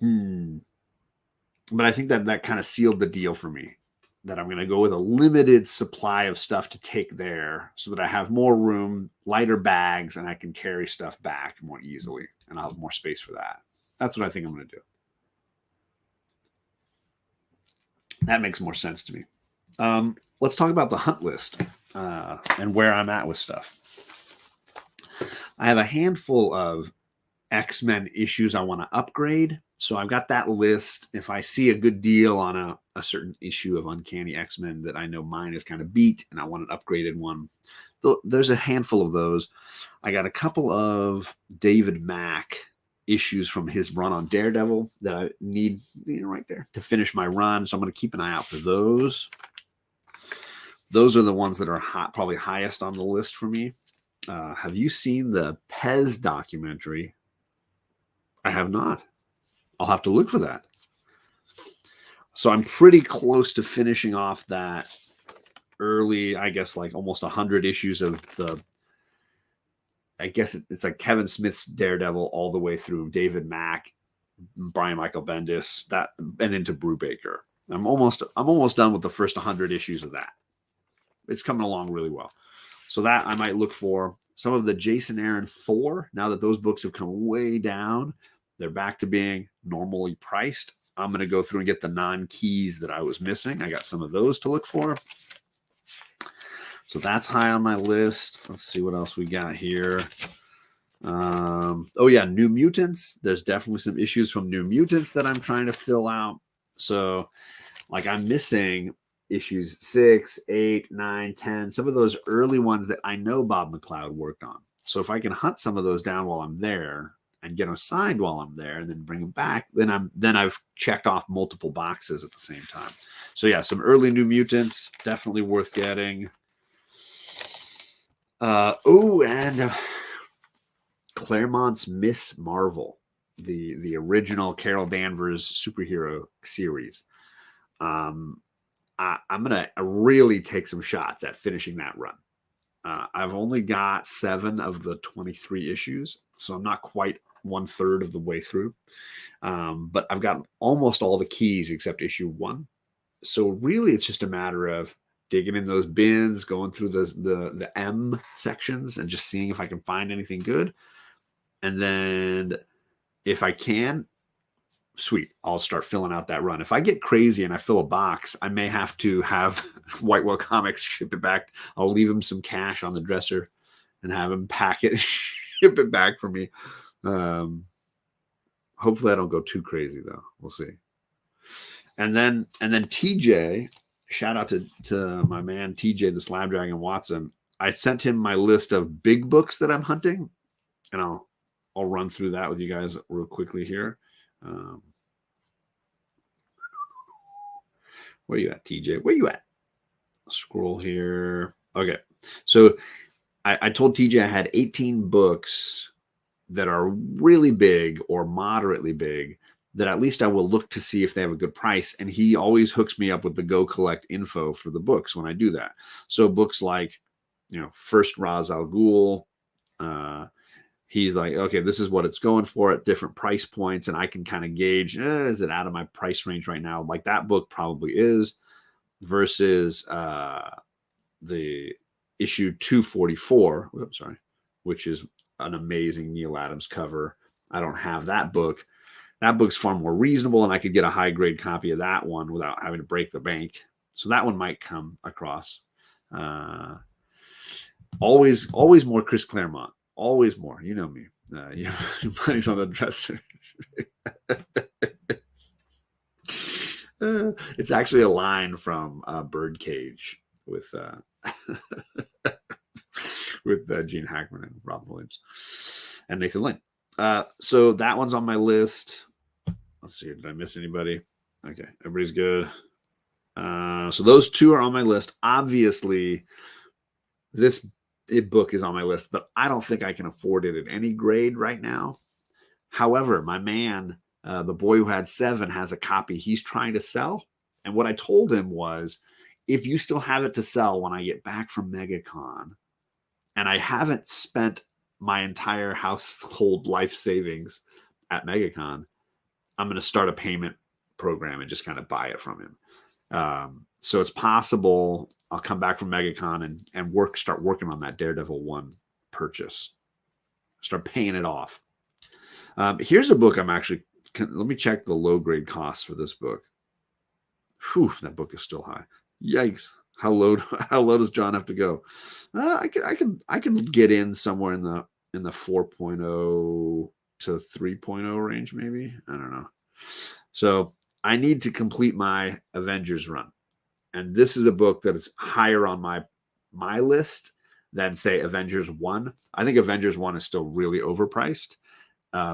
Speaker 1: But I think that kind of sealed the deal for me, that I'm going to go with a limited supply of stuff to take there so that I have more room, lighter bags, and I can carry stuff back more easily. And I'll have more space for that. That's what I think I'm going to do. That makes more sense to me. Let's talk about the hunt list and where I'm at with stuff. I have a handful of X-Men issues I want to upgrade. So I've got that list. If I see a good deal on a certain issue of Uncanny X-Men that I know mine is kind of beat and I want an upgraded one, there's a handful of those. I got a couple of David Mack issues from his run on Daredevil that I need right there to finish my run. So I'm going to keep an eye out for those. Those are the ones that are probably highest on the list for me. Have you seen the Pez documentary? I have not. I'll have to look for that. So I'm pretty close to finishing off that early, I guess, like almost 100 issues of I guess it's like Kevin Smith's Daredevil all the way through David Mack, Brian Michael Bendis, that, and into Brubaker. I'm almost done with the first 100 issues of that. It's coming along really well. So that I might look for. Some of the Jason Aaron 4, now that those books have come way down, they're back to being normally priced. I'm going to go through and get the non-keys that I was missing. I got some of those to look for. So that's high on my list. Let's see what else we got here. Oh yeah, New Mutants. There's definitely some issues from New Mutants that I'm trying to fill out. So like I'm missing issues 6, 8, 9, 10, some of those early ones that I know Bob McLeod worked on. So if I can hunt some of those down while I'm there and get them signed while I'm there and then bring them back, then I've checked off multiple boxes at the same time. So yeah, some early New Mutants, definitely worth getting. And Claremont's Miss Marvel, the original Carol Danvers superhero series. I'm gonna really take some shots at finishing that run. I've only got 7 of the 23 issues, so I'm not quite 1/3 of the way through. But I've got almost all the keys except issue 1. So really, it's just a matter of digging in those bins, going through the M sections, and just seeing if I can find anything good. And then if I can, sweet, I'll start filling out that run. If I get crazy and I fill a box, I may have to have White Whale Comics ship it back. I'll leave them some cash on the dresser and have them pack it, ship it back for me. Hopefully I don't go too crazy though. We'll see. And then TJ, shout out to my man TJ, the Slab Dragon Watson. I sent him my list of big books that I'm hunting, and I'll run through that with you guys real quickly here. Where you at, TJ? Where you at? Scroll here. Okay. So I told TJ I had 18 books that are really big or moderately big that at least I will look to see if they have a good price. And he always hooks me up with the Go Collect info for the books when I do that. So books like first Ra's al Ghul. He's like, okay, this is what it's going for at different price points, and I can kind of gauge, is it out of my price range right now? Like that book probably is, versus the issue 244, which is an amazing Neil Adams cover. I don't have that book. That book's far more reasonable, and I could get a high grade copy of that one without having to break the bank. So that one might come across. Always more Chris Claremont. Always more. You know me. Money's on the dresser. It's actually a line from Birdcage with with Gene Hackman and Robin Williams and Nathan Lane. So that one's on my list. Let's see. Did I miss anybody? Okay, everybody's good. So those two are on my list. Obviously, this book is on my list, but I don't think I can afford it at any grade right now. However, my man, The Boy Who Had Seven, has a copy he's trying to sell. And what I told him was, if you still have it to sell when I get back from MegaCon, and I haven't spent my entire household life savings at MegaCon, I'm going to start a payment program and just kind of buy it from him. So it's possible I'll come back from MegaCon and start working on that Daredevil 1 purchase. Start paying it off. Here's a book I'm actually, let me check the low grade costs for this book. Whew, that book is still high. Yikes. How low does John have to go? I can get in somewhere in the 4.0 to 3.0 range, maybe. I don't know. So I need to complete my Avengers run. And this is a book that is higher on my list than, say, Avengers 1. I think Avengers 1 is still really overpriced,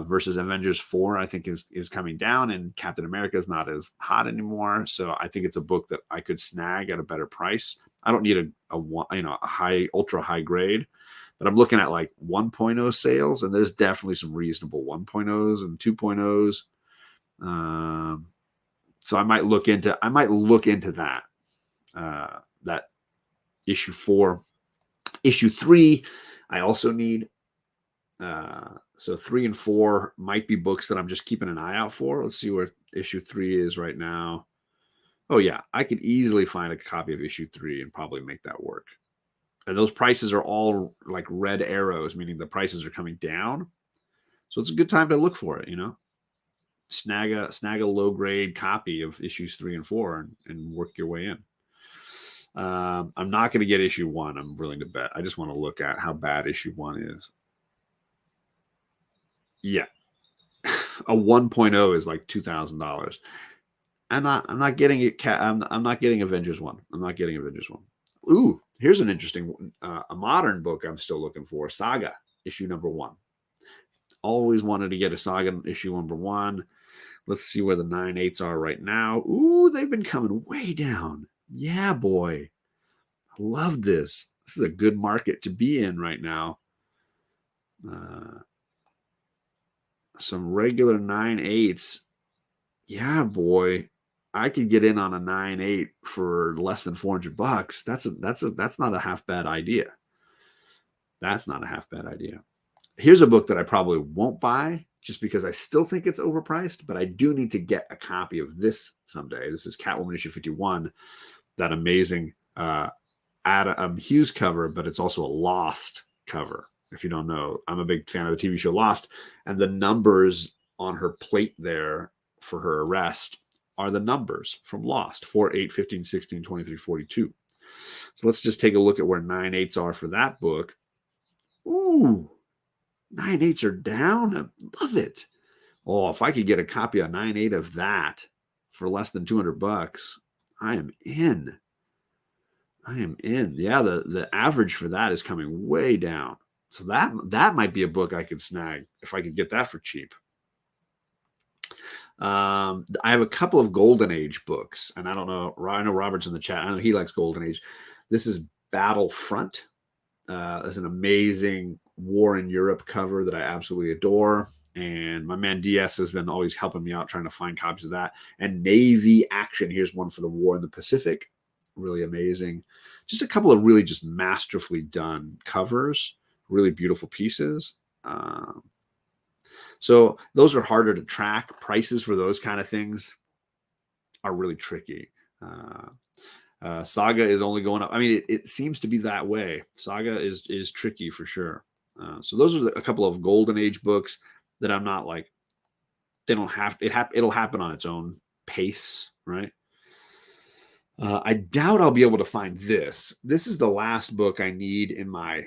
Speaker 1: versus Avengers 4, I think is coming down, and Captain America is not as hot anymore. So I think it's a book that I could snag at a better price. I don't need a high, ultra high grade, but I'm looking at like 1.0 sales, and there's definitely some reasonable 1.0s and 2.0s. So I might look into that. That issue 4, issue 3, I also need. So 3 and 4 might be books that I'm just keeping an eye out for. Let's see where issue 3 is right now. Oh yeah, I could easily find a copy of issue 3 and probably make that work. And those prices are all like red arrows, meaning the prices are coming down. So it's a good time to look for it, Snag a low grade copy of issues 3 and 4 and work your way in. I'm not going to get issue 1. I'm willing to bet. I just want to look at how bad issue 1 is. Yeah. A 1.0 is like $2,000. I'm not getting it. I'm not getting Avengers 1. I'm not getting Avengers 1. Ooh, here's an interesting a modern book I'm still looking for. Saga, issue number 1. Always wanted to get a Saga issue number 1. Let's see where the 9/8s are right now. Ooh, they've been coming way down. Yeah, boy. I love this. This is a good market to be in right now. Some regular 9/8s. Yeah, boy. I could get in on a 9/8 for less than $400. That's not a half bad idea. That's not a half bad idea. Here's a book that I probably won't buy just because I still think it's overpriced, but I do need to get a copy of this someday. This is Catwoman issue 51, that amazing Adam Hughes cover, but it's also a Lost cover. If you don't know, I'm a big fan of the TV show Lost, and the numbers on her plate there for her arrest are the numbers from Lost: 4, 8, 15, 16, 23, 42. So let's just take a look at where 9/8s are for that book. Ooh, 9/8s are down. I love it. Oh, if I could get a copy of 9/8 of that for less than $200, I am in. Yeah, the average for that is coming way down. So that might be a book I could snag if I could get that for cheap. I have a couple of Golden Age books, and I don't know. I know Robert's in the chat. I know he likes Golden Age. This is Battlefront. It's an amazing War in Europe cover that I absolutely adore. And my man DS has been always helping me out trying to find copies of that. And Navy Action. Here's one for the War in the Pacific. really amazing. Just a couple of really just masterfully done covers, really beautiful pieces. So those are harder to track. Prices for those kind of things are really tricky. Saga is only going up. I mean, it seems to be that way. Saga is tricky for sure. So those are a couple of golden age books that I'm not like, they don't have it. It'll happen on its own pace, right? I doubt I'll be able to find this. This is the last book I need in my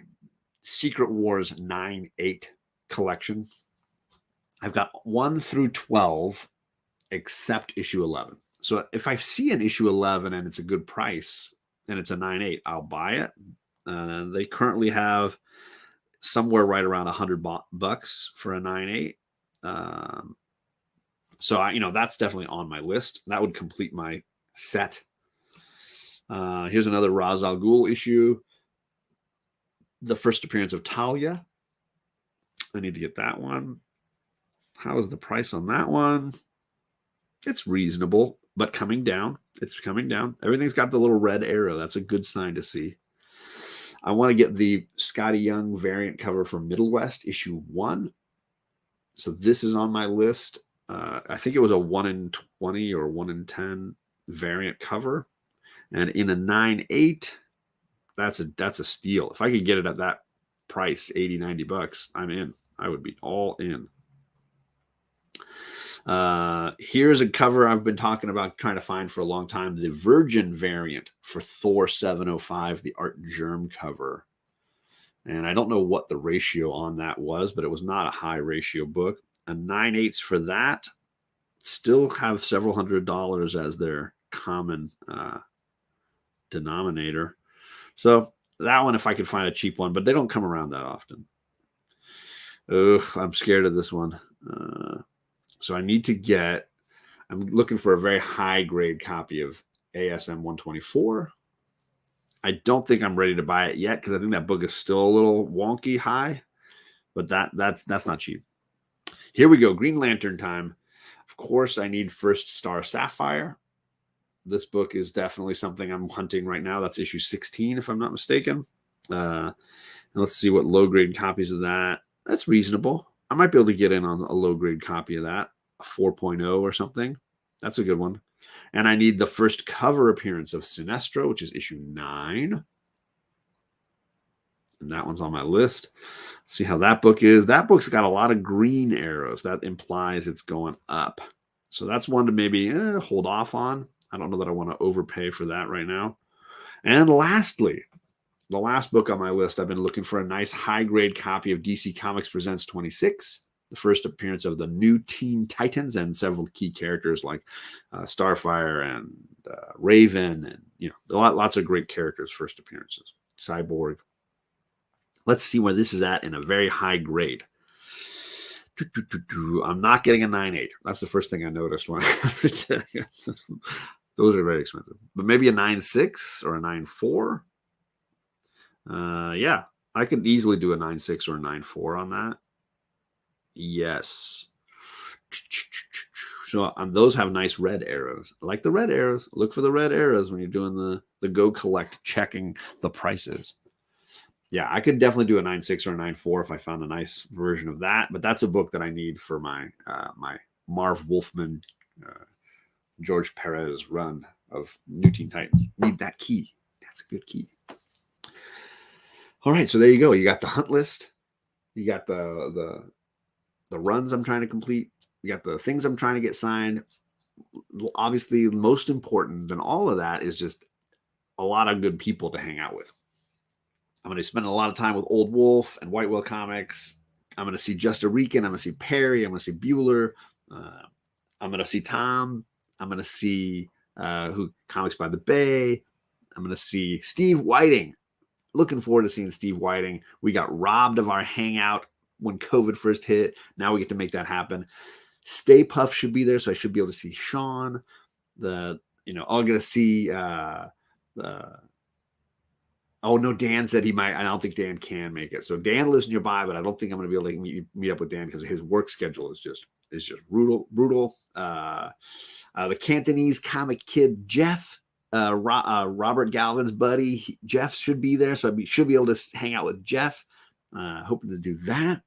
Speaker 1: Secret Wars 9-8 collection. I've got 1 through 12, except issue 11. So if I see an issue 11 and it's a good price and it's a 9-8, I'll buy it. They currently have somewhere right around $100 for a 9-8. So that's definitely on my list. That would complete my set. Here's another Ra's al Ghul issue. The first appearance of Talia. I need to get that one. How is the price on that one? It's reasonable, but coming down. It's coming down. Everything's got the little red arrow. That's a good sign to see. I want to get the Scotty Young variant cover for Middle West, issue 1. So this is on my list. I think it was a 1 in 20 or 1 in 10 variant cover. And in a 9-8, that's a steal. If I could get it at that price, $80-$90, I'm in. I would be all in. Here's a cover I've been talking about, trying to find for a long time. The Virgin variant for Thor 705, the Art Germ cover. And I don't know what the ratio on that was, but it was not a high ratio book. And 9/8 for that still have several $100s as their common denominator. So that one, if I could find a cheap one, but they don't come around that often. Ugh, I'm scared of this one. So I need to get, I'm looking for a very high grade copy of ASM 124. I don't think I'm ready to buy it yet because I think that book is still a little wonky high, but that's not cheap. Here we go, Green Lantern time. Of course, I need First Star Sapphire. This book is definitely something I'm hunting right now. That's issue 16, if I'm not mistaken. And let's see what low grade copies of that. That's reasonable. I might be able to get in on a low grade copy of that, a 4.0 or something. That's a good one. And I need the first cover appearance of Sinestro, which is issue 9. And that one's on my list. Let's see how that book is. That book's got a lot of green arrows. That implies it's going up. So that's one to maybe hold off on. I don't know that I want to overpay for that right now. And lastly, the last book on my list, I've been looking for a nice high-grade copy of DC Comics Presents 26, the first appearance of the new Teen Titans and several key characters like Starfire and Raven, and lots of great characters' first appearances. Cyborg. Let's see where this is at in a very high grade. I'm not getting a 9.8. That's the first thing I noticed when those are very expensive. But maybe a 9.6 or a 9.4. Yeah, I could easily do a 9.6 or a 9.4 on that. Yes. So those have nice red arrows. I like the red arrows. Look for the red arrows when you're doing the go collect, checking the prices. Yeah, I could definitely do a 9.6 or a 9.4 if I found a nice version of that. But that's a book that I need for my my Marv Wolfman, George Perez run of New Teen Titans. Need that key. That's a good key. All right, so there you go. You got the hunt list. You got the runs I'm trying to complete. You got the things I'm trying to get signed. Obviously, most important than all of that is just a lot of good people to hang out with. I'm going to spend a lot of time with Old Wolf and White Whale Comics. I'm going to see Just a Rican. I'm going to see Perry. I'm going to see Bueller. I'm going to see Tom. I'm going to see Comics by the Bay. I'm going to see Steve Whiting. Looking forward to seeing Steve Whiting. We got robbed of our hangout when COVID first hit. Now we get to make that happen. Stay Puft should be there, so I should be able to see Sean. I'm going to see. Oh no, Dan said he might. I don't think Dan can make it. So Dan lives nearby, but I don't think I'm going to be able to meet up with Dan because his work schedule is just brutal. The Cantonese comic kid Jeff. Robert Galvin's buddy, Jeff, should be there. So should be able to hang out with Jeff. Hoping to do that.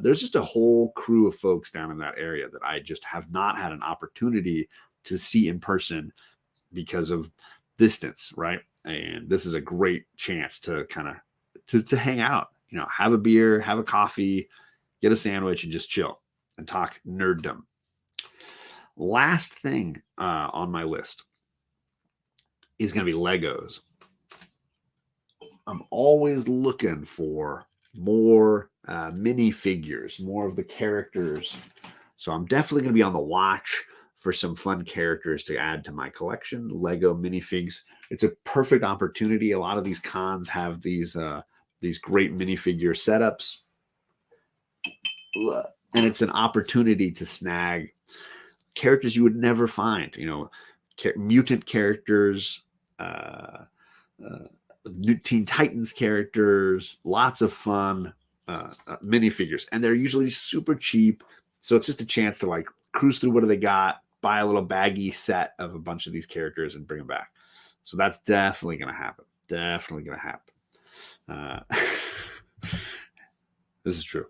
Speaker 1: There's just a whole crew of folks down in that area that I just have not had an opportunity to see in person because of distance, right? And this is a great chance to kind of to hang out, have a beer, have a coffee, get a sandwich, and just chill and talk nerddom. Last thing on my list is going to be Legos. I'm always looking for more minifigures, more of the characters. So I'm definitely going to be on the watch for some fun characters to add to my collection. Lego minifigs. It's a perfect opportunity. A lot of these cons have these great minifigure setups, and it's an opportunity to snag characters you would never find. Mutant characters, Teen Titans characters, lots of fun minifigures, and they're usually super cheap. So it's just a chance to like cruise through what do they got, buy a little baggy set of a bunch of these characters and bring them back. So that's definitely going to happen. Definitely going to happen. This is true.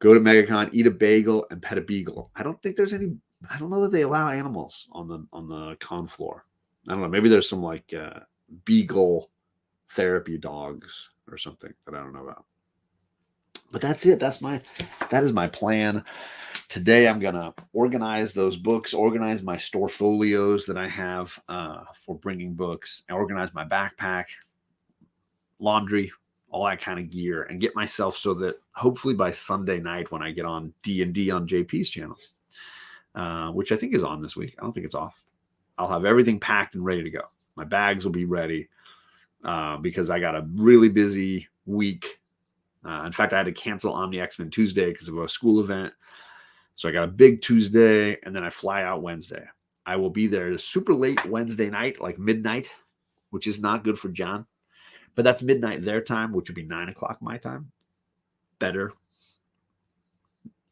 Speaker 1: Go to MegaCon, eat a bagel, and pet a beagle. I don't think there's any. I don't know that they allow animals on the con floor. I don't know. Maybe there's some like beagle therapy dogs or something that I don't know about. But that's it. That is my plan. Today I'm gonna organize those books, organize my store folios that I have for bringing books, and organize my backpack, laundry, all that kind of gear, and get myself so that hopefully by Sunday night when I get on D&D on JP's channel, which I think is on this week. I don't think it's off. I'll have everything packed and ready to go. My bags will be ready because I got a really busy week. In fact, I had to cancel Omni X-Men Tuesday because of a school event. So I got a big Tuesday, and then I fly out Wednesday. I will be there super late Wednesday night, like midnight, which is not good for John. But that's midnight their time, which would be 9 o'clock my time. Better.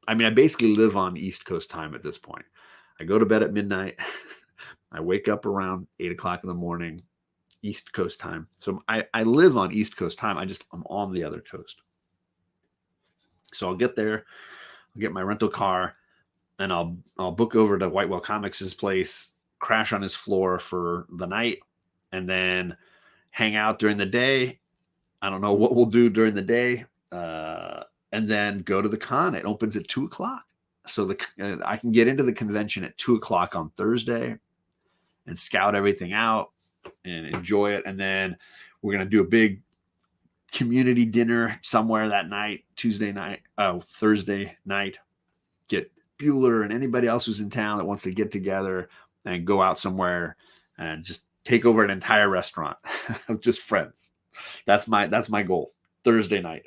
Speaker 1: I mean, I basically live on East Coast time at this point. I go to bed at midnight. I wake up around 8 o'clock in the morning, East Coast time. So I live on East Coast time. I'm on the other coast. So I'll get there. I'll get my rental car, and I'll book over to Whitewell Comics' place, crash on his floor for the night, and then hang out during the day. I don't know what we'll do during the day, and then go to the con. It opens at 2 o'clock. So I can get into the convention at 2 o'clock on Thursday and scout everything out and enjoy it. And then we're going to do a big community dinner somewhere that night, Thursday night. Get Bueller and anybody else who's in town that wants to get together and go out somewhere and just take over an entire restaurant of just friends. That's my goal, Thursday night.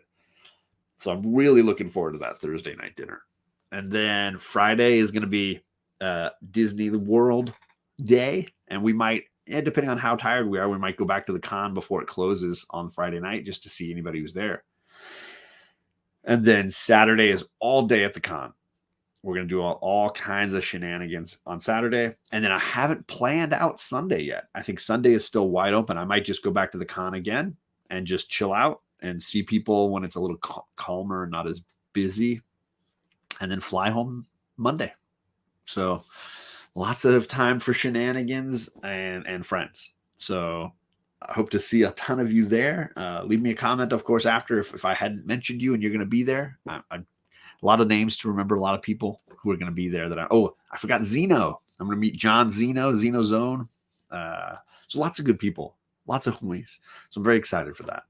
Speaker 1: So I'm really looking forward to that Thursday night dinner. And then Friday is going to be Disney World Day. And we might, depending on how tired we are, we might go back to the con before it closes on Friday night just to see anybody who's there. And then Saturday is all day at the con. We're going to do all kinds of shenanigans on Saturday. And then I haven't planned out Sunday yet. I think Sunday is still wide open. I might just go back to the con again and just chill out and see people when it's a little calmer, not as busy, and then fly home Monday. So lots of time for shenanigans and friends. So I hope to see a ton of you there. Leave me a comment, of course, after if I hadn't mentioned you and you're going to be there. A lot of names to remember, a lot of people who are going to be there I forgot Zeno. I'm going to meet John Zeno Zone. So lots of good people, lots of homies. So I'm very excited for that.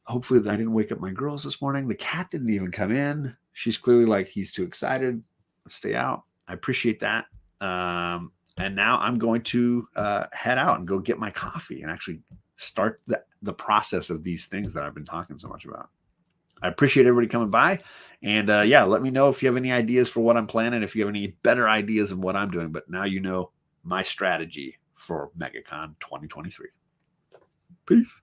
Speaker 1: Hopefully I didn't wake up my girls this morning. The cat didn't even come in. She's clearly like, he's too excited. Let's stay out. I appreciate that. And now I'm going to head out and go get my coffee and actually start the process of these things that I've been talking so much about. I appreciate everybody coming by. And let me know if you have any ideas for what I'm planning, if you have any better ideas of what I'm doing. But now you know my strategy for MegaCon 2023. Peace.